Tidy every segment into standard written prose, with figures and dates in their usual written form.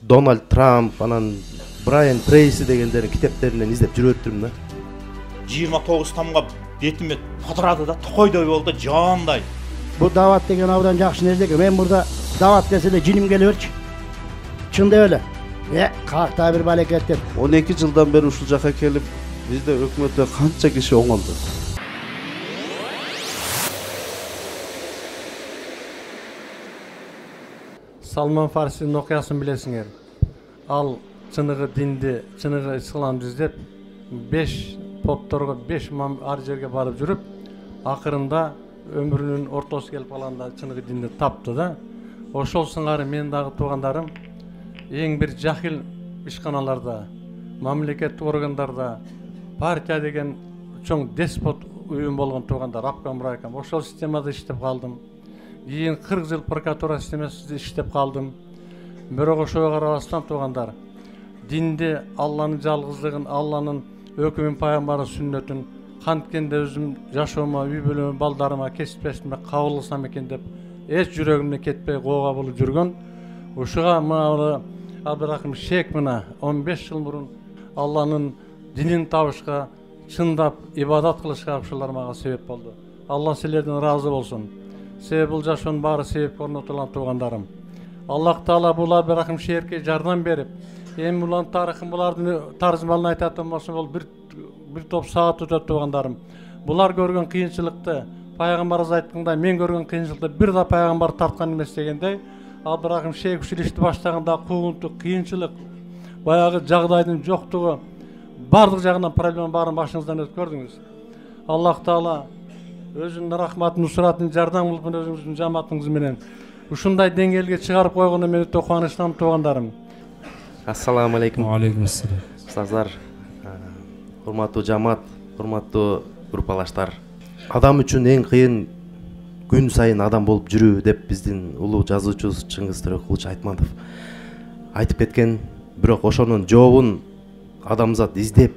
Donald Trump, анан Брайан Трейси дегендердин китептеринен издеп жүрүп өттүрмүн да. 29 тамга бетиме пудурады да, токойдой болду, жаандай. Bu davat деген абдан жакшы нерсе экен. Мен burada davat десе эле жиним келе берчи. Чындап эле. Каакта бир балекет деп. 12 жылдан бeri ушул жака келип, бизде өкмөттө канча киши оңолду. Salman Farisi'nin okuyasın bilesinger. Al çınığı dindi, çınığı İslam'ı izlep 5 poptorga 5 ar жерге barıp жүрүп, akırında ömrünün ortası gelip alanda çınığı dindi taptı da. Oşol sыңары men dagı tuğandarım eң bir jahil işkanalarda, mamleket organlarda, partiya degen çoğun despot uyum bolgan tuğandar, Afgan Braykan. Oşol sistemada iştep kaldım. Кейін 40 жыл прокуратура системасында иштеп калдым. Бирок ошого карабастан туугандар, динде Алланын жалгыздыгын, Алланын өкүмүн, пайгамбардын сүннөтүн канткенде өзүм жашоомо, үй бүлөмө, балдарыма, кесиптешиме кабыл кылсам экен деп эч жүрөгүмдөн кетпей кууга болуп жүргөн. Ушуга мына Абдрахим Шейк мына 15 жыл мурун Алланын динин табышка, чындап ибадат кылышка ушулар мага себеп болду. Алла силерден ыраазы болсун. Себеп бул жашоонун баары себеп орнотулган туугандарым. Аллах Таала бул Абдрахим Шейкке жардам берип, эми булардын тарыхын, булардын тарзымалын айтатын болсо бул бир топ саат өтөт туугандарым. Булар көргөн кыйынчылыкты, пайгамбарыбыз айткандай, мен көргөн кыйынчылыкты бир да пайгамбар тарткан эмес дегендей, Абдрахим Шейк ушул ишти баштаганда куугунтук, кыйынчылык, баягы жагдайдын жоктугу, бардык жагынан проблема баарын башыңыздан өткөрдүңүз. Аллах Таала өзүнүн рахматын, нусратын, жардам кылып өзүңүздүн жамаатыңыз менен ушундай деңгээлге чыгарып койгону мен өтө кубанычтамын туугандарым. Ассаламу алейкум. Алейкум ассалам. Устаздар, урматтуу жамаат, урматтуу группалаштар. Адам үчүн эң кыйын күн сайын адам болуп жүрүү деп биздин улуу жазуучубуз Чыңгыз Төрөкулович Айтматов айтып кеткен. Бирок ошонун жообун адамзат издеп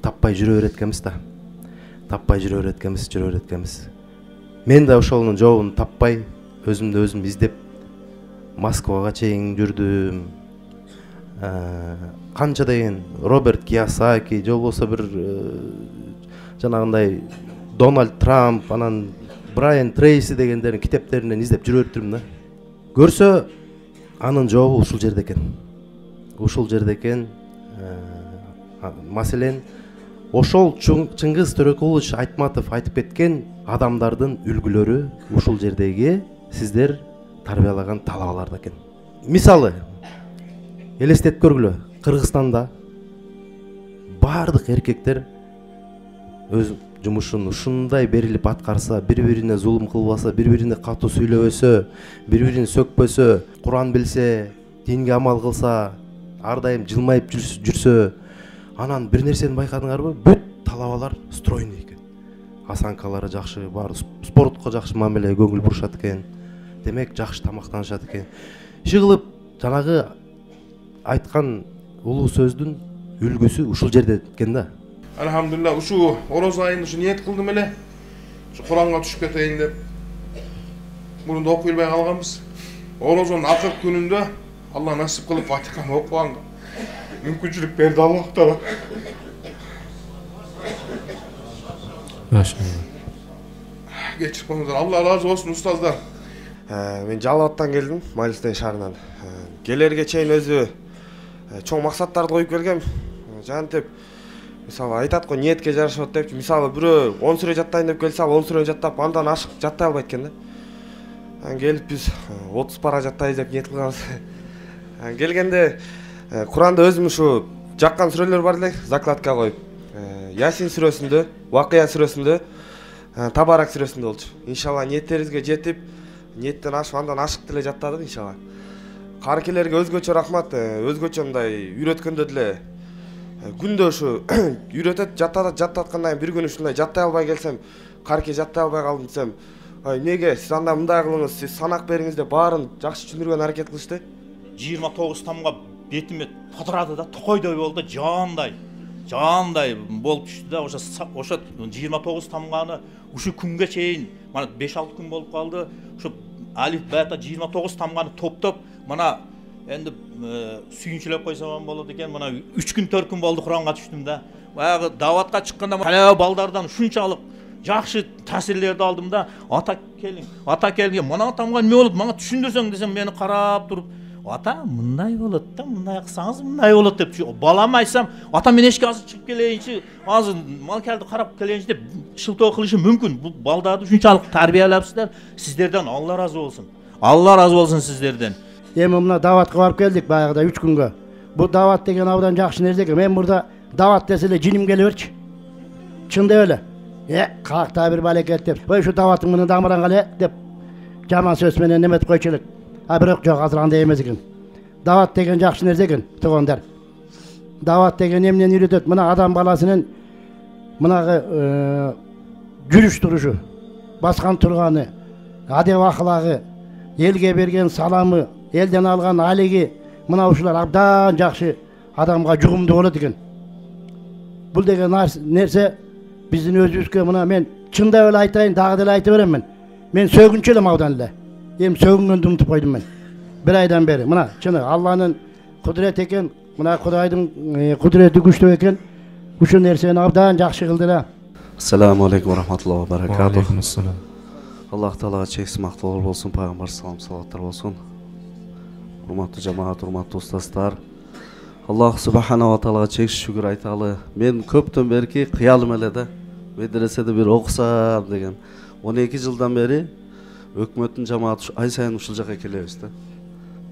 таппай жүрө берет экенбиз да. Таппай жүрө берет экенбиз. Мен да ошонун жообун таппай, өзүмдү өзүм издеп Москвага чейин жүрдүм. Канча деген Роберт Кийосаки, же болбосо бир жанагындай Дональд Трамп, анан Брайан Трейси дегендердин китептеринен издеп жүрүп өттүрмүн да. Көрсө анын жообу ушул жерде экен. Ушул жерде экен. Маселен, ошол Чыңгыз Төрөкулович Айтматов айтып кеткен адамдардын үлгүлөрү ушул жердеги сиздер тарбиялаган талабаларда экен. Мисалы, элестетип көргүлө, Кыргызстанда бардык эркектер өз жумушун ушундай берилип аткарса, бири-бирине зулум кылбаса, бири-бирине катуу сүйлөбөсө, бири-бирин сөкпөсө, Куран билсе, динге амал кылса, ар дайым жылмайып жүрсө, анан бир нерсени байкадыңарбы? Бүт талабалар стройный экен. Асанкалары жакшы, баары спортко жакшы мамиле көңүл бурушат экен. Демек жакшы тамактанышат экен. Иши кылып, жанагы айткан улуу сөздүн үлгүсү ушул жерде экен да. Elhamdülillah uşu Orozа ayında şu niyet kıldım ele. Şu Kur'an'a düşüp keteyim dep. Bunu da okuyulmaya kalganбыз. Oroza'nın akıp gününde Allah nasip kılıp Vatikan'ı okuyanга mümkünçülük berdi Allah Teala. Maşallah. Geçip konular. Allah razı olsun ustazlar. Men Жалал-Абадтан келдим, Майлистен шаарынан. Келерге чейин өзү чоң максаттарды коюп келгем. Жантип мисалы айтат го ниетке жарашат деп, мисалы бирөө 10 сүрө жаттайын деп келсе, 10 сүрө жаттап андан ашык жаттай албайт экен да. Келип биз 30 пара жаттайбыз деп ниет кылганбыз. Келгенде Куранды өзүм ушу жаккан сүрөлөр бар эле, закладка коюп. Ясин сүрөсүндө, Вакыя сүрөсүндө, Табарак сүрөсүндө болчу. Иншалла ниеттерибизге жетип, ниеттен ашып андан ашык деле жаттадык иншалла. Каркелерге өзгөчө рахмат, өзгөчө мындай үйрөткөндө деле күндө ушу үйрөтөт, жаттаткандан бир күн ушундай жаттай албай келсем, карке жаттай албай калдым десем, неге сиз анда мындай кылыңыз, сиз санак бериңиз деп баарын жакшы түшүндүргөн аракет кылышты. 29 тамга бетиме пудурады да, токойдой болду, жаандай. Жаандай болуп түштү да, ошо 29 тамганы ушу күнгө чейин, мана 5-6 күн болуп калды. Ушу алиф бата 29 тамганы топтоп, мана Endi sүйүнчүлөp койсом болот экен. Мына 3 күн 4 күн болду Куранга түштүм да. Баягы даватка чыкканда талаа балдардан ушунчалык жакшы таасирлерди алдым да. Ата келин, мына атамга эмне болот? Мага түшүндүрсөң десем, мени карап туруп, ата мындай болот да, мындай кылсаңыз мындай болот деп балама айтсам, ата мен эшикке азыр чыгып келейинчи, азыр малкалды карап келейинчи деп шылтоо кылышы мүмкүн. Бул балдарды ушунчалык тарбиялапсыздар. Сиздерден Алла разы болсун. Алла разы болсун сиздерден. Эми мына даватка барып келдик баягыда 3 күнгө. Бу дават деген абдан жакшы нерсе экен. Мен мурда дават десе эле жиним келе берчи. Чындап эле. Каакта бир балекет деп. Ой ушу даватың менен дамыран кале деп жаман сөз менен неметип койчу элек. А бирок жок, азыр андай эмес экен. Дават деген жакшы нерсе экен, туугандар. Дават деген эмнени үйрөтөт? Мына адам баласынын мынагы жүрүш турушу, баскан турганы, адеп аклагы, элге берген саламы, элден алган алиги, мына ушулар абдан жакшы адамга жугумдуу болот экен. Бул деген нерсе биздин өзүбүзгө мына мен чындап эле айтайын, дагы деле айта берем мен сөгүнчү элем абдан эле. Эми сөгүнгөндү унутуп койдум мен. Bir aydan beri. Mına çını Allah'ın kudreti eken, mına Kuday'ın kudreti güçlü eken, uşun nerseni abdan jakşı kıldılar. Assalamu alaikum wa rahmatullahi wa barakatuh. Aleykümselam. Allah Teala çeksiz maqtolar bolsun, Peygamber salam salavatlar bolsun. Hurmatlı cemaat, hurmatlı ustaslar. Allah subhanahu wa ta'ala çeksiz şükür aytalı. Men köptön berki kıyalım ele de medresede bir okusam degen. 12 yıldan beri ökmötün cemaat ay sayın uşul jaka kelebiz da.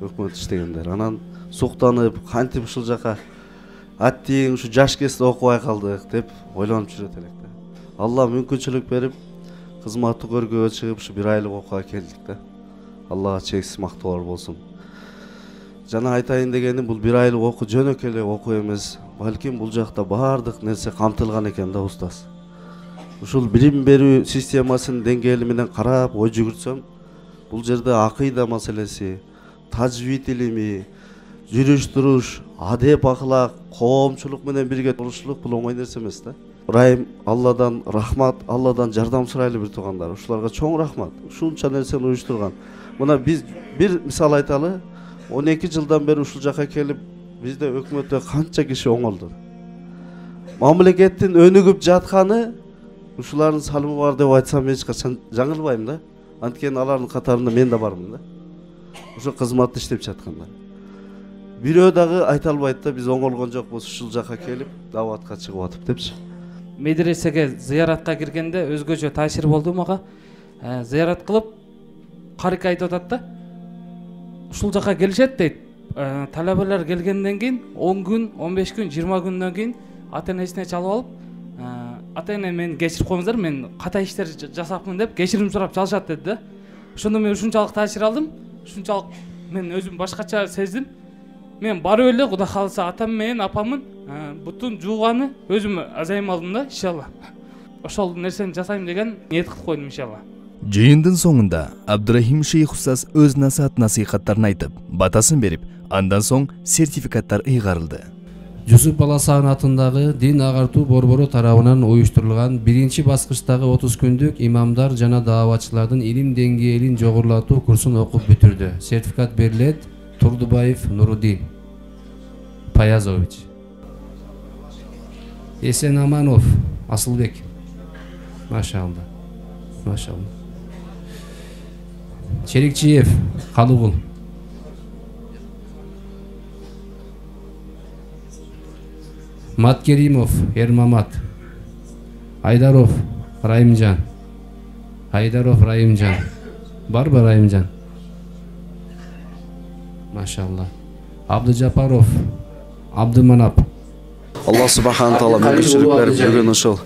Ökmöt iştegender. Anan suktanyp, kantip uşul jaka аттиң ушу жаш кезде окубай калдык деп ойлонуп жүрөт элек да. Алла мүмкүнчүлүк берип, кызматтык көргөгө чыгып ушу бир айлык окууга келдик да. Аллага чексиз мактоолор болсун. Жана айтайын дегеним, бул бир айлык окуу жөнөкөй эле окуу эмес. Балким бул жакта баардык нерсе камтылган экен да устаз. Ушул билим берүү системасынын деңгээли менен карап ой жүгүртсөм, бул жерде акыйда маселеси, тажвид илими, жүрүш туруш, адеп аклак, коомчулук менен бирге турушулук бул оңой нерсе эмес да. Ырайым Алладан рахмат, Алладан жардам сурайлы бир туугандар. Ушуларга чоң рахмат. Ушунча нерсени уюштурган. Мына биз бир мисал айталы, 12 жылдан бери ушул жака келип, бизде өкмөттө канча киши оңолду. Мамлекеттин өнүгүп жатканы ушулардын салымы бар деп айтсам эч качан жаңылбайм да. Анткени алардын катарында мен да бармын да. Ошо кызматты иштеп жаткандар. Бирөө дагы айта албайт да, биз оңолгон жокпуз, ушул жака келип, даватка чыгып атып депчи. Медресеге зыяратка киргенде өзгөчө таасир болду мага. Зыярат кылып карик айтып атат да. Ушул жака келишет дейт. Талабалар келгенден кийин 10 күн, 15 күн, 20 күндөн кийин ата-энесине чалып алып, ата-эне мени кечирип коюңуздар, мен ката иштер жасапмын деп кечирим сурап чалышат деди да. Ошондо мен ушунчалык таасир алдым, ушунчалык мен өзүм башкача сездим. Мен барып эле Кудай кааласа атам менен апамын бутун жууганы өзүм азайым алдым да, иншалла. Ошол нерсени жасайм деген ниет кылып койдум иншалла. Жыйындын соңунда Абдурахим Шейх устаз өз насаат-насыйхаттарын айтып, батасын берип, андан соң сертификаттар ыйгарылды. Жусуп Баласагын атындагы дин агартуу борбору тарабынан уюштурулган биринчи баскычтагы 30 күндүк имамдар жана дааватчылардын илим деңгээлин жогорулатуу курсун окуп бүтүрдү. Сертификат берилет Турдубаев Нурудин Паязович, Есенаманов Асылбек. Машалла. Машалла. Черикчиев Калыгул, Маткеримов Ермамат, Айдаров Райымжан. Айдаров Райымжан. Барба Райымжан. Машалла. Абдыжапаров Абдыманап. Алла субхана таала мүмкүнчүлүк берип жүргөн ошол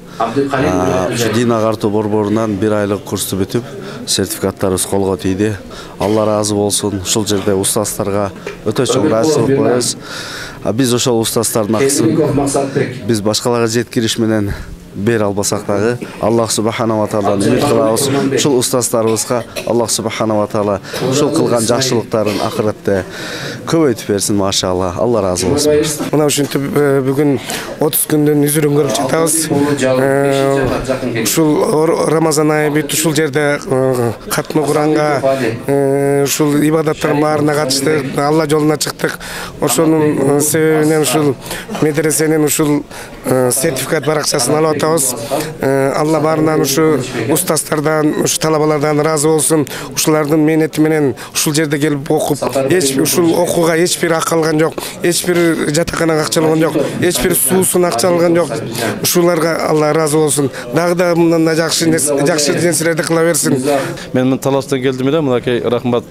дин агартуу борборунан бир айлык курсту бүтүп, сертификаттарыбыз колго тийди. Алла разы болсун. Ушул жерде устаздарга өтө чоң ыраазычылык коебуз. Биз ошол устаздардын акысын биз башкаларга жеткириш менен бере албасак дагы Аллах субханала тааладан үмүт кылабыз. Ушул устаздарыбызга Аллах субханала таала ушул кылган жакшылыктарын акыратта көбөйтүп берсин, машалла. Алла разы болсун. Мына ушинтип бүгүн 30 күндөн үзүрүн көрүп жатабыз. Ушул Рамазан айы бүт ушул жерде катмы Куранга ушул ибадаттардын баарына катыштык, Алла жолуна чыктык. Ошонун себебинен ушул медресенин ушул сертификат баракчасын алып атабыз. Алла баарынан ушу устаздардан, ушу талабалардан разы болсун. Ушулардын мээнети менен ушул жерде келип окуп, ушул окууга эч бир акы алган жок, эч бир жатаканага акча алган жок, эч бир суусун акча алган жок. Ушуларга Алла разы болсун. Дагы да мындан да жакшы нерселерди кыла берсин. Мен Таластан келдим эле, мынакей рахмат.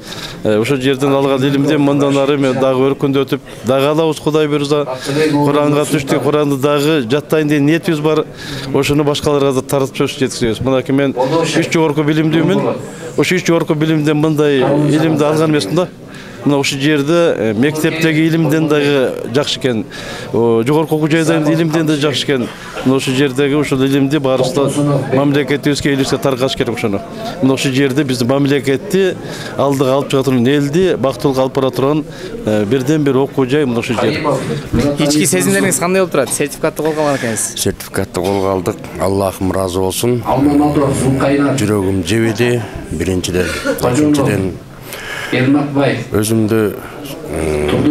Ошол жерден алган илимди мындан ары мен дагы өркүндөтүп, дагы алабыз Кудай буйрса. Куранга түштүк, Куранды дагы жаттайын деген ниетибиз бар. Ошону башкаларга да таратып жеткизебиз. Мынакей мен 3 жогорку билимдүүмүн. Ошо 3 жогорку билимден мындай илимди алган эмесмин да. Мына ушул жерде мектептеги илимден дагы жакшы экен. Жогорку окуу жайдагы илимден да жакшы экен. Мына ушул жердеги ушул илимди баарыбызда мамлекетибизге элибизге таркатыш керек ошону. Мына ушул жерде биздин мамлекетти алдыга алып чыга турган, элди бактылыкка алып бара турган бирден бир окуу жай мына ушул жер. Ички сезимдериңиз кандай болуп турат? Сертификатты колго алган экенсиз. Сертификатты колго алдык. Аллахым разы болсун. Жүрөгүм жебиди. Биринчиден, экинчиден өзүмдү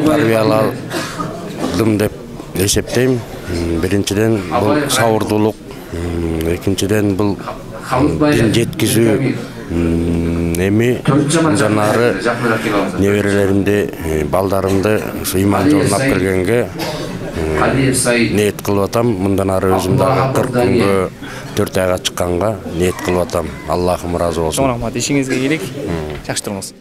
тарбияладым деп эсептейм. Биринчиден бул сабырдуулук, экинчиден бул дин жеткизүү эми жанары неберелеримди, балдарымды ыйман жолуна алып келгенге ниет кылып атам. Мындан ары өзүм дагы 40 күнгө 4 айга чыкканга ниет кылып атам. Аллахым разы болсун. Рахмат, ишиңизге ийгилик. Жакшы туруңуз.